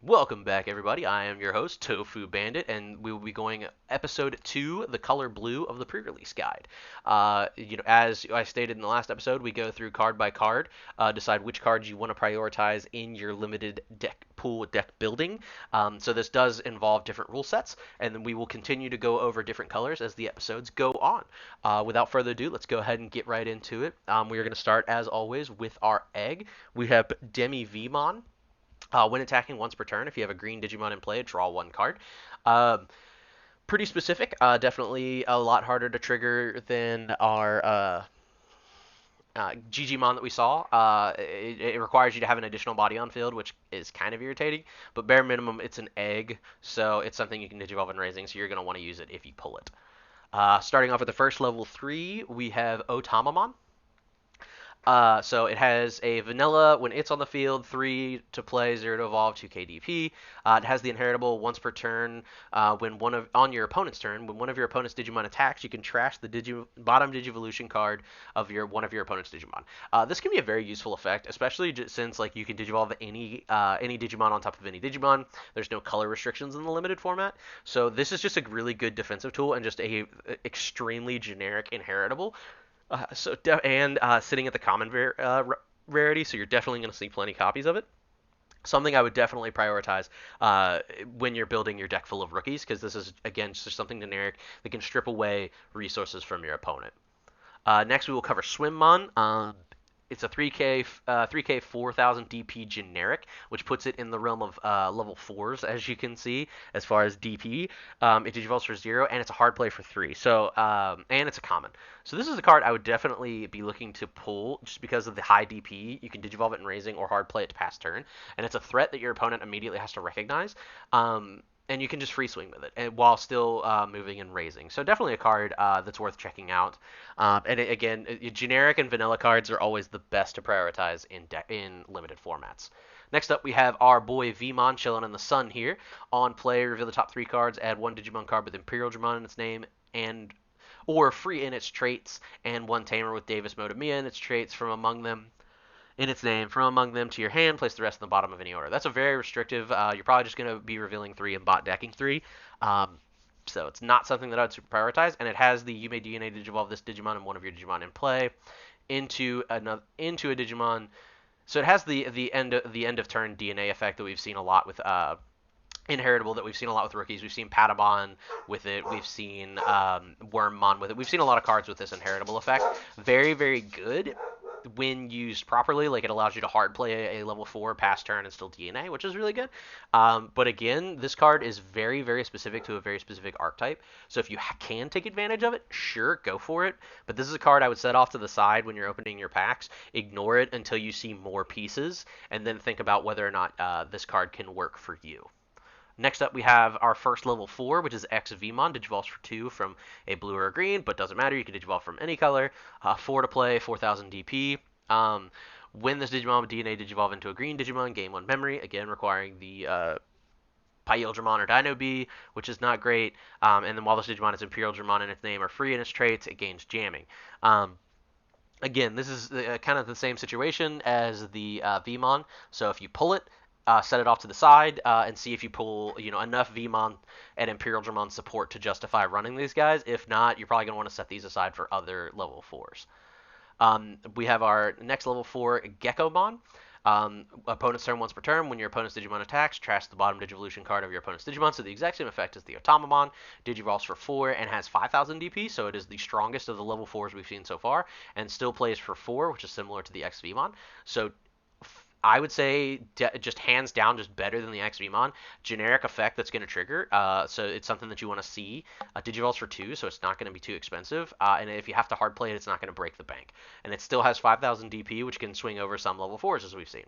Welcome back, everybody. I am your host, Tofu Bandit, and we will be going episode 2, the color blue of the pre-release guide. As I stated in the last episode, we go through card by card, decide which cards you want to prioritize in your limited deck pool deck building. So this does involve different rule sets, and then we will continue to go over different colors as the episodes go on. Without further ado, let's go ahead and get right into it. We are going to start, as always, with our egg. We have Demi Vmon. When attacking once per turn, if you have a green Digimon in play, draw one card. Um, Pretty specific. Definitely a lot harder to trigger than our Gigimon that we saw. It requires you to have an additional body on field, which is kind of irritating. But bare minimum, it's an egg, so it's something you can Digivolve in Raising, so you're going to want to use it if you pull it. Starting off with the first level 3, we have Otamamon. So it has a vanilla when it's on the field, 3 to play, 0 to evolve, 2 KDP. It has the inheritable once per turn. On your opponent's turn, when one of your opponent's Digimon attacks, you can trash the bottom Digivolution card of one of your opponent's Digimon. This can be a very useful effect, especially since like you can Digivolve any Digimon on top of any Digimon. There's no color restrictions in the limited format, so this is just a really good defensive tool and just a extremely generic inheritable. Sitting at the common rarity, so you're definitely going to see plenty copies of it. Something I would definitely prioritize when you're building your deck full of rookies, because this is, again, just something generic that can strip away resources from your opponent. Next, we will cover Swimmon. It's a 3K 4000 DP generic, which puts it in the realm of level 4s, as you can see, as far as DP. It digivolves for 0, and it's a hard play for 3. And it's a common. So this is a card I would definitely be looking to pull, just because of the high DP. You can digivolve it in Raising or hard play it to pass turn, and it's a threat that your opponent immediately has to recognize. And you can just free swing with it while still moving and raising. So definitely a card that's worth checking out. Again, generic and vanilla cards are always the best to prioritize in limited formats. Next up, we have our boy Vmon chilling in the sun here. On play, reveal the top 3 cards, add 1 Digimon card with Imperial Dramon in its name, and or free in its traits, and 1 Tamer with Davis Modamia in its traits from among them to your hand. Place the rest in the bottom of any order. That's a very restrictive. You're probably just going to be revealing 3 and bot decking 3. So it's not something that I'd super prioritize. And it has the you may DNA Digivolve this Digimon and one of your Digimon in play into a Digimon. So it has the end of turn DNA effect that we've seen a lot with inheritable, that we've seen a lot with rookies. We've seen Patamon with it. We've seen Wormmon with it. We've seen a lot of cards with this inheritable effect. Very, very good when used properly. Like, it allows you to hard play a level 4 pass turn and still DNA, which is really good. But again, this card is very, very specific to a very specific archetype. So if you can take advantage of it, sure, go for it. But this is a card I would set off to the side when you're opening your packs. Ignore it until you see more pieces, and then think about whether or not this card can work for you. Next up, we have our first level 4, which is X Vmon. Digivolves for 2 from a blue or a green, but doesn't matter. You can Digivolve from any color. 4 to play, 4000 DP. When this Digimon with DNA Digivolve into a green Digimon, gain 1 memory. Again, requiring the Pyldramon or Dino B, which is not great. And then while this Digimon has Imperial Dramon in its name or free in its traits, it gains jamming. Again, this is kind of the same situation as the Vmon. So if you pull it, set it off to the side and see if you pull enough Vmon and Imperial Dramon support to justify running these guys. If not, you're probably going to want to set these aside for other level 4s. We have our next level 4, Gekomon. Opponent's turn once per turn. When your opponent's Digimon attacks, trash the bottom Digivolution card of your opponent's Digimon. So the exact same effect as the Otamamon. Digivolves for 4 and has 5000 DP, so it is the strongest of the level 4s we've seen so far, and still plays for 4, which is similar to the XVmon. So I would say just hands down, just better than the XVmon. Generic effect that's going to trigger, so it's something that you want to see. Digivolves for 2, so it's not going to be too expensive. And if you have to hard play it, it's not going to break the bank. And it still has 5000 DP, which can swing over some level 4s, as we've seen.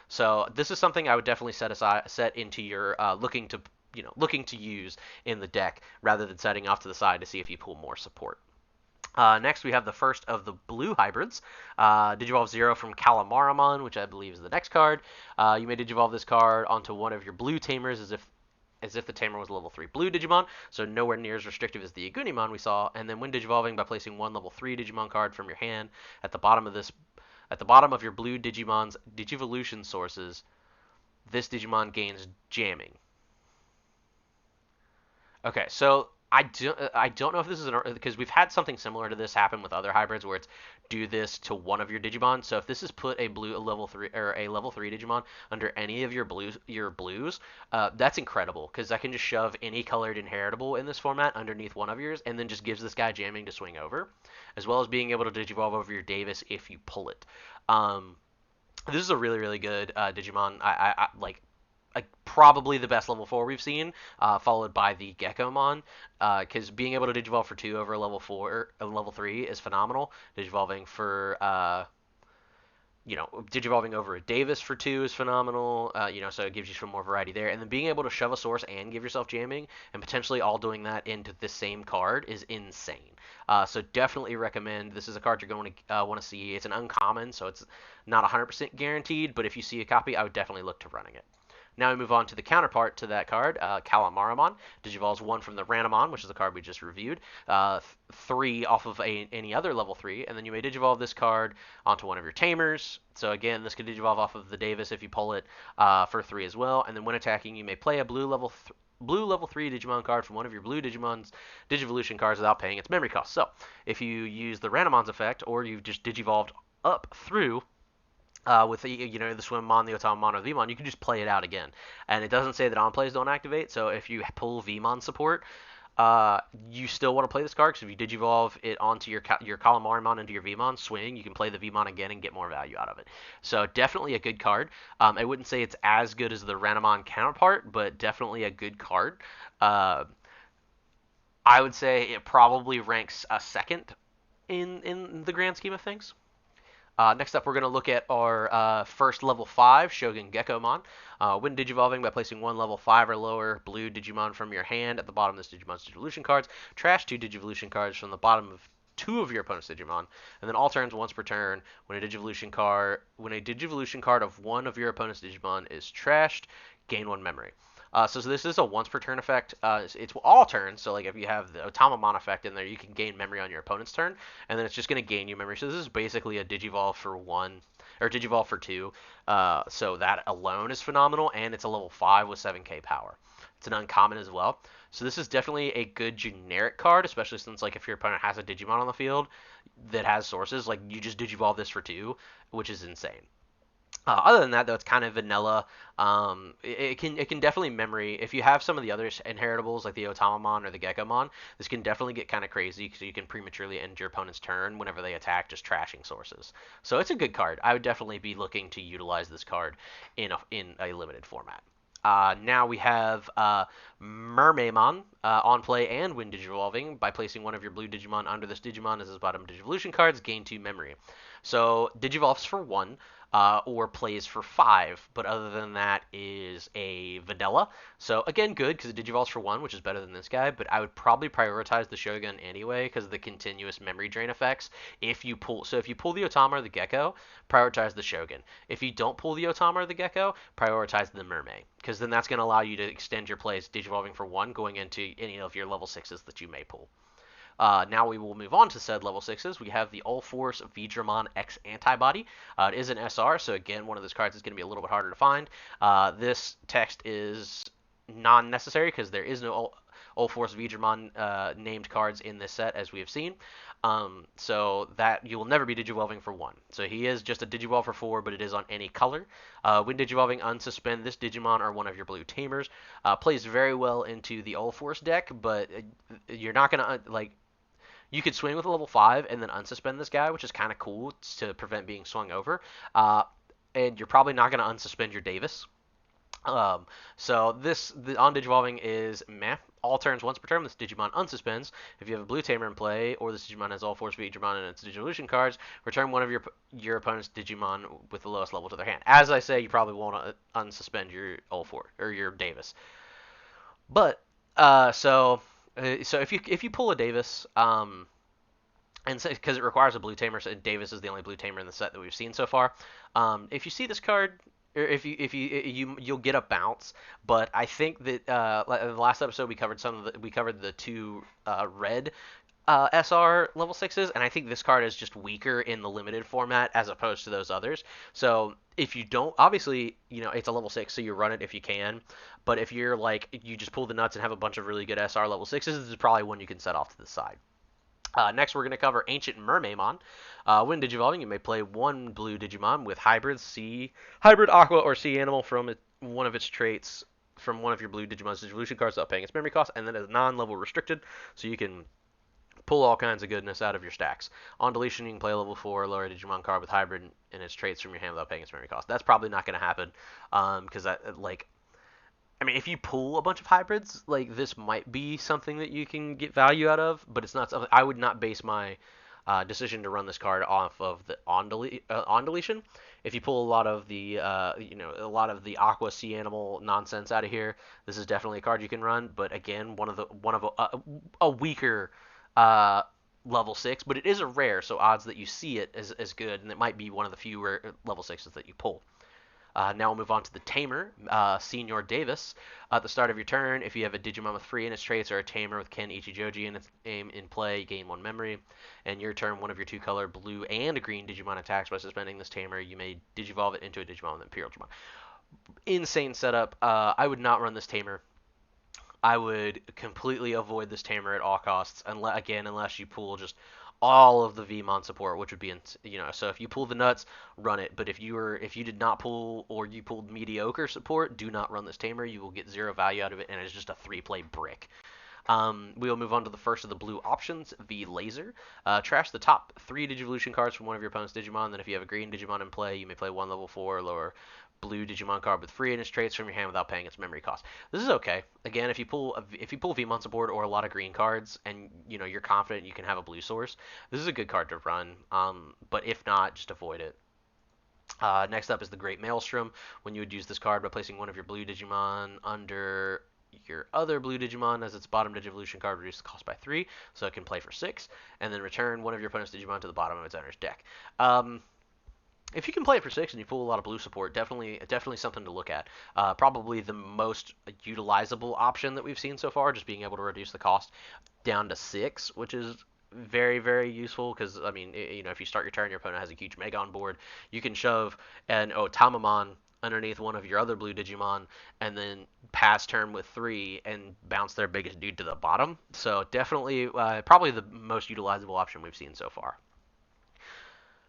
So this is something I would definitely set into your looking to use in the deck, rather than setting off to the side to see if you pull more support. Next, we have the first of the blue hybrids, Digivolve 0 from Calamaramon, which I believe is the next card. You may Digivolve this card onto one of your blue Tamers as if the Tamer was a level 3 blue Digimon, so nowhere near as restrictive as the Agunimon we saw. And then when Digivolving, by placing 1 level 3 Digimon card from your hand at the bottom of your blue Digimon's Digivolution sources, this Digimon gains jamming. Okay, so I don't know if this is because we've had something similar to this happen with other hybrids where it's do this to one of your Digimon. So if this is put a level 3 or a level 3 Digimon under any of your blues, that's incredible because I can just shove any colored inheritable in this format underneath one of yours and then just gives this guy jamming to swing over, as well as being able to Digivolve over your Davis if you pull it. Um, this is a really really good Digimon. I like probably the best level 4 we've seen, followed by the Geckomon, because being able to Digivolve for 2 over a level 4, a level 3 is phenomenal. Digivolving for Digivolving over a Davis for 2 is phenomenal. So it gives you some more variety there. And then being able to shove a source and give yourself jamming, and potentially all doing that into the same card is insane. So definitely recommend. This is a card you're going to want to see. It's an uncommon, so it's not 100% guaranteed. But if you see a copy, I would definitely look to running it. Now we move on to the counterpart to that card, Calamaramon. Digivolves 1 from the Ranamon, which is the card we just reviewed, 3 off of any other level 3, and then you may Digivolve this card onto one of your Tamers. So again, this could Digivolve off of the Davis if you pull it for 3 as well. And then when attacking, you may play a blue level 3 Digimon card from one of your blue Digimon's Digivolution cards without paying its memory cost. So if you use the Ranamon's effect, or you've just Digivolved up through with the Swimmon, the Otamamon, or the Vmon, you can just play it out again. And it doesn't say that on plays don't activate, so if you pull Vmon support, you still want to play this card, because if you Digivolve it onto your Calamarimon into your Vmon, swing, you can play the Vmon again and get more value out of it. So definitely a good card. I wouldn't say it's as good as the Ranamon counterpart, but definitely a good card. Uh, I would say it probably ranks a second in the grand scheme of things. Next up, we're going to look at our first level 5 Shogun Geckomon. When Digivolving by placing one level 5 or lower blue Digimon from your hand at the bottom of this Digimon's Digivolution cards, trash 2 Digivolution cards from the bottom of 2 of your opponent's Digimon, and then alterns once per turn. When a Digivolution card of one of your opponent's Digimon is trashed, gain 1 memory. So this is a once per turn effect. It's all turns. So like if you have the Otamamon effect in there, you can gain memory on your opponent's turn, and then it's just going to gain you memory. So this is basically a Digivolve for 1 or Digivolve for 2. So that alone is phenomenal, and it's a level 5 with 7k power. It's an uncommon as well. So this is definitely a good generic card, especially since like if your opponent has a Digimon on the field that has sources, like you just Digivolve this for 2, which is insane. Other than that, though, it's kind of vanilla. It can definitely memory. If you have some of the other inheritables like the Otamamon or the Geckomon, this can definitely get kind of crazy because you can prematurely end your opponent's turn whenever they attack, just trashing sources. So it's a good card. I would definitely be looking to utilize this card in a limited format. Now we have Mermaimon on play and when Digivolving by placing one of your blue Digimon under this Digimon as his bottom Digivolution cards, gain 2 memory. So Digivolves for 1 or plays for 5, but other than that is a vanilla. So again, good because it Digivolves for 1, which is better than this guy, but I would probably prioritize the Shogun anyway because of the continuous memory drain effects. If you pull the Otama or the Gecko, prioritize the Shogun. If you don't pull the Otama or the Gecko, prioritize the Mermaid, because then that's going to allow you to extend your plays Digivolving for 1 going into any of your level 6s that you may pull. Now we will move on to said level 6s. We have the All Force Vidramon X Antibody. It is an SR, so again, one of those cards is going to be a little bit harder to find. This text is non-necessary because there is no All Force Vidramon named cards in this set, as we have seen. So that you will never be Digivolving for 1. So he is just a Digivolve for 4, but it is on any color. When Digivolving, unsuspend this Digimon or one of your blue Tamers. Plays very well into the All Force deck, but you're not going to, you could swing with a level 5 and then unsuspend this guy, which is kind of cool to prevent being swung over. And you're probably not going to unsuspend your Davis. So the on Digivolving is meh. All turns once per turn, this Digimon unsuspends. If you have a blue Tamer in play, or this Digimon has all Force Digimon in its Digivolution cards, return one of your opponent's Digimon with the lowest level to their hand. As I say, you probably won't unsuspend your all four or your Davis. But so if you pull a Davis, and because it requires a blue tamer, so Davis is the only blue tamer in the set that we've seen so far. If you see this card, or you'll get a bounce, but I think that in the last episode we covered we covered the two red SR level 6s, and I think this card is just weaker in the limited format as opposed to those others. So if you don't, obviously, it's a level 6, so you run it if you can. But if you're like, you just pull the nuts and have a bunch of really good SR level 6s, this is probably one you can set off to the side. Next, we're going to cover Ancient Mermaimon. When digivolving, you may play one blue Digimon with hybrid Aqua or Sea Animal from one of its traits from one of your blue Digimon's Digivolution cards without paying its memory cost, and then it's non-level restricted, so you can pull all kinds of goodness out of your stacks. On deletion, you can play a level 4 or lower Digimon card with hybrid and its traits from your hand without paying its memory cost. That's probably not going to happen, because I mean, if you pull a bunch of hybrids, like this might be something that you can get value out of, but it's not something I would not base my decision to run this card off of the on deletion. If you pull a lot of the a lot of the Aqua Sea Animal nonsense out of here, this is definitely a card you can run. But again, one of a weaker uh, level 6, but it is a rare, so odds that you see it is good, and it might be one of the few rare level 6s that you pull. Now we'll move on to the Tamer, Senior Davis. At the start of your turn, if you have a Digimon with free in its traits or a Tamer with Ken Ichijoji in its aim in play, gain 1 memory. And your turn, one of your 2-color blue and green Digimon attacks by suspending this Tamer. You may Digivolve it into a Digimon with Imperial Digimon. Insane setup. I would not run this Tamer. I would completely avoid this Tamer at all costs, unless you pull just all of the Vmon support, which would be, so if you pull the nuts, run it. But if you did not pull or you pulled mediocre support, do not run this Tamer. You will get 0 value out of it, and it's just a 3-play brick. We will move on to the first of the blue options, V Laser. Trash the top 3 Digivolution cards from one of your opponent's Digimon. Then if you have a green Digimon in play, you may play one level 4 or lower blue Digimon card with free in its traits from your hand without paying its memory cost. This is okay. Again, if you pull Vmon support or a lot of green cards, and you're confident you can have a blue source, this is a good card to run. But if not, just avoid it. Next up is the Great Maelstrom. When you would use this card by placing one of your blue Digimon under your other blue Digimon as its bottom Digivolution card, reduce the cost by 3, so it can play for 6, and then return one of your opponent's Digimon to the bottom of its owner's deck. If you can play it for 6 and you pull a lot of blue support, definitely something to look at. Probably the most utilizable option that we've seen so far, just being able to reduce the cost down to 6, which is very, very useful because, I mean, if you start your turn, your opponent has a huge Mega on board, you can shove an Otamamon underneath one of your other blue Digimon and then pass turn with 3 and bounce their biggest dude to the bottom. So definitely, probably the most utilizable option we've seen so far.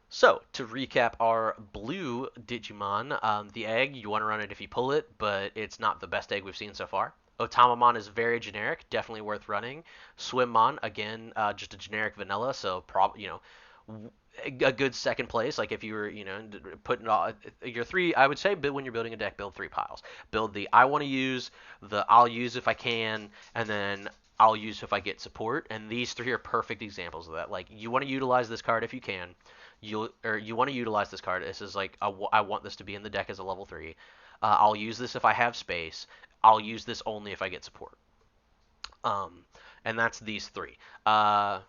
So, to recap our blue Digimon, the egg, you want to run it if you pull it, but it's not the best egg we've seen so far. Otamamon is very generic, definitely worth running. Swimmon, again, just a generic vanilla, so a good second place. Like if you were, putting all your 3, I would say, when you're building a deck, build 3 piles. Build the I want to use, the I'll use if I can, and then I'll use if I get support. And these 3 are perfect examples of that. Like you want to utilize this card if you can. You want to utilize this card. This is like I want this to be in the deck as a level 3. I'll use this if I have space. I'll use this only if I get support. And that's these 3. Out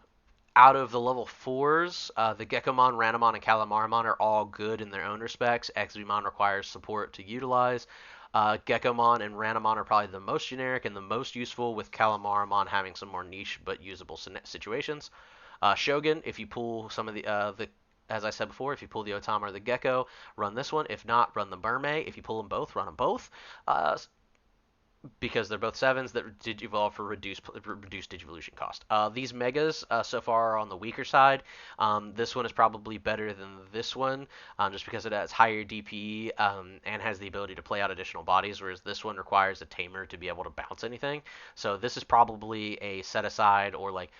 of the level 4s, the Gekomon, Ranamon, and Calamarimon are all good in their own respects. Exvimon requires support to utilize. Gekomon and Ranamon are probably the most generic and the most useful, with Calamarimon having some more niche but usable situations. Shogun, if you pull some of the as I said before, if you pull the Otama or the Gecko, run this one. If not, run the Mermaid. If you pull them both, run them both. Because they're both 7s that Digivolve for reduced Digivolution cost. These Megas so far are on the weaker side. This one is probably better than this one, just because it has higher DPE and has the ability to play out additional bodies, whereas this one requires a Tamer to be able to bounce anything. So this is probably a set aside, or like,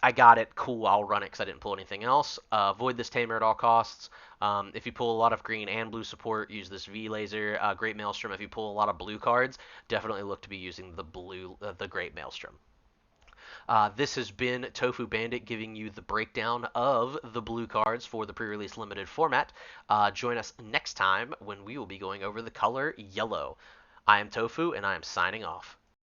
I got it, cool, I'll run it because I didn't pull anything else. Avoid this Tamer at all costs. If you pull a lot of green and blue support, use this V Laser. Great Maelstrom, if you pull a lot of blue cards, definitely look to be using the Great Maelstrom. This has been Tofu Bandit giving you the breakdown of the blue cards for the pre-release limited format. Join us next time when we will be going over the color yellow. I am Tofu, and I am signing off.